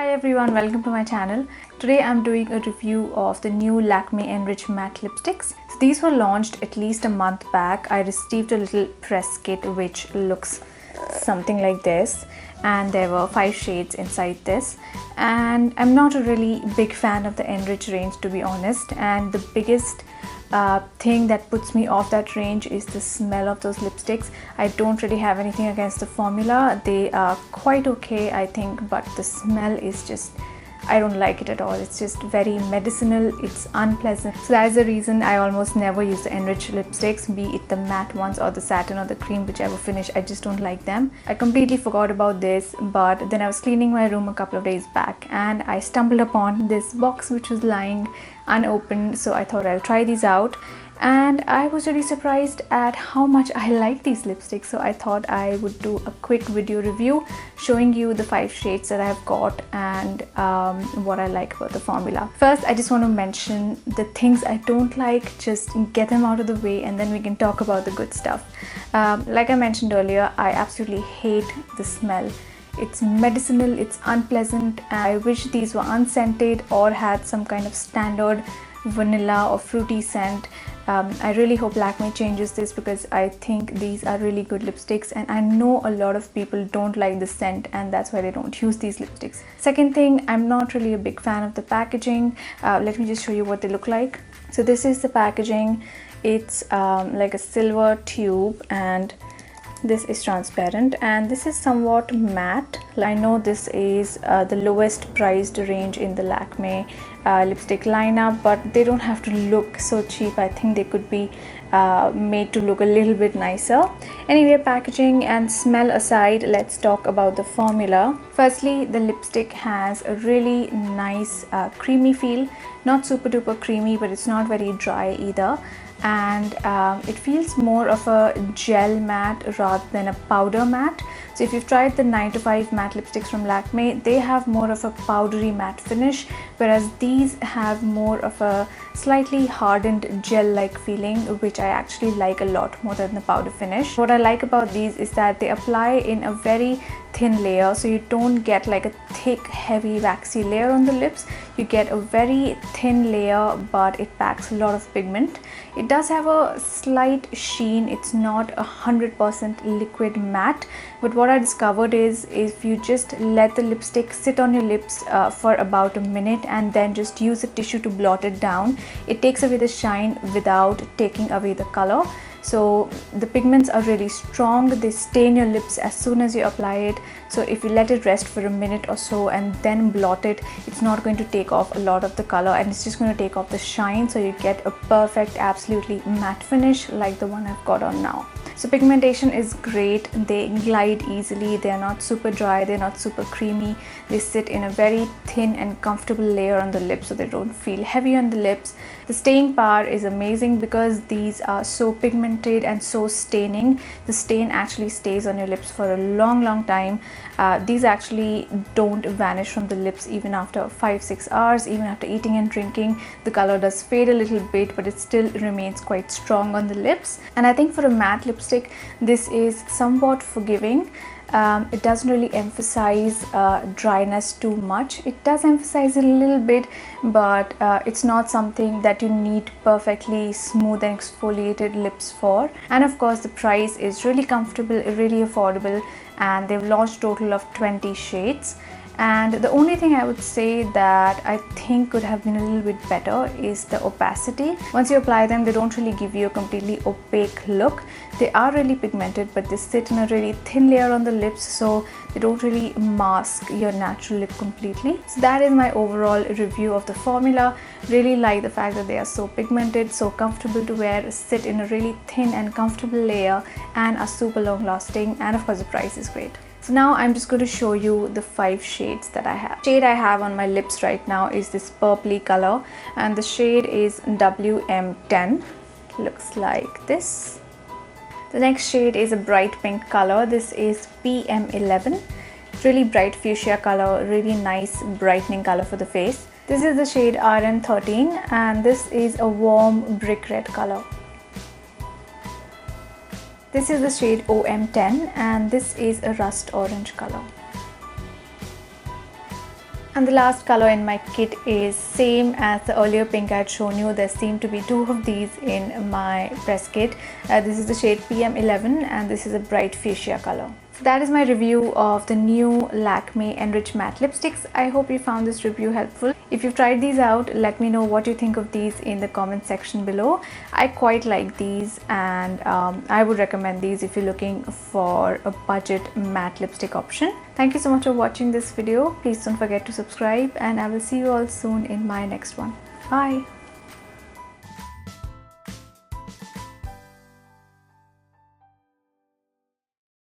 Hi everyone, welcome to my channel. Today I'm doing a review of the new Lakme Enrich matte lipsticks. So these were launched at least a month back. I received a little press kit which looks something like this, and there were 5 shades inside this, and I'm not a really big fan of the Enrich range, to be honest, and the biggest thing that puts me off that range is the smell of those lipsticks. I don't really have anything against the formula. They are quite okay, I think, but the smell is just, I don't like it at all. It's just very medicinal, it's unpleasant. So that is the reason I almost never use the Enrich lipsticks, be it the matte ones or the satin or the cream, whichever finish. I just don't like them. I completely forgot about this, but then I was cleaning my room a couple of days back and I stumbled upon this box which was lying unopened, so I thought I'll try these out. And I was really surprised at how much I like these lipsticks, so I thought I would do a quick video review showing you the 5 shades that I've got and what I like about the formula. First, I just want to mention the things I don't like, just get them out of the way and then we can talk about the good stuff. Like I mentioned earlier, I absolutely hate the smell. It's medicinal, it's unpleasant, and I wish these were unscented or had some kind of standard vanilla or fruity scent. I really hope Lakme changes this because I think these are really good lipsticks, and I know a lot of people don't like the scent and that's why they don't use these lipsticks. Second thing, I'm not really a big fan of the packaging. Let me just show you what they look like. So this is the packaging. It's like a silver tube and this is transparent and this is somewhat matte. I know this is the lowest priced range in the Lakme lipstick lineup, but they don't have to look so cheap. I think they could be made to look a little bit nicer. Anyway, packaging and smell aside, let's talk about the formula. Firstly, the lipstick has a really nice creamy feel. Not super duper creamy, but it's not very dry either. And it feels more of a gel matte rather than a powder matte. So if you've tried the 9 to 5 matte lipsticks from Lakme, they have more of a powdery matte finish, whereas these have more of a slightly hardened gel-like feeling, which I actually like a lot more than the powder finish. What I like about these is that they apply in a very thin layer, so you don't get like a thick, heavy, waxy layer on the lips. You get a very thin layer, but it packs a lot of pigment. It does have a slight sheen. It's not 100% liquid matte, but what I discovered is if you just let the lipstick sit on your lips for about a minute and then just use a tissue to blot it down, it takes away the shine without taking away the color. So the pigments are really strong. They stay in your lips as soon as you apply it. So if you let it rest for a minute or so and then blot it, it's not going to take off a lot of the color and it's just going to take off the shine, so you get a perfect, absolutely matte finish like the one I've got on now. So pigmentation is great. They glide easily. They're not super dry. They're not super creamy. They sit in a very thin and comfortable layer on the lips, so they don't feel heavy on the lips. The staying power is amazing because these are so pigmented and so staining. The stain actually stays on your lips for a long time. These actually don't vanish from the lips even after 5-6 hours. Even after eating and drinking, the color does fade a little bit, but it still remains quite strong on the lips. And I think for a matte lipstick, this is somewhat forgiving. It doesn't really emphasize dryness too much. It does emphasize it a little bit, but it's not something that you need perfectly smooth and exfoliated lips for. And of course, the price is really comfortable, really affordable, and they've launched a total of 20 shades. And the only thing I would say that I think could have been a little bit better is the opacity. Once you apply them, they don't really give you a completely opaque look. They are really pigmented, but they sit in a really thin layer on the lips, so they don't really mask your natural lip completely. So that is my overall review of the formula. Really like the fact that they are so pigmented, so comfortable to wear, sit in a really thin and comfortable layer, and are super long lasting, and of course the price is great. So now I'm just going to show you the 5 shades that I have. The shade I have on my lips right now is this purpley color, and the shade is WM10. Looks like this. The next shade is a bright pink color. This is PM11. Really bright fuchsia color, really nice brightening color for the face. This is the shade RM13, and this is a warm brick red color. This is the shade OM10, and this is a rust orange color. And the last color in my kit is same as the earlier pink I had shown you. There seem to be two of these in my press kit. This is the shade PM11 and this is a bright fuchsia color. So that is my review of the new Lakme Enrich matte lipsticks. I hope you found this review helpful. If you've tried these out, let me know what you think of these in the comment section below. I quite like these and I would recommend these if you're looking for a budget matte lipstick option. Thank you so much for watching this video. Please don't forget to subscribe and I will see you all soon in my next one. Bye!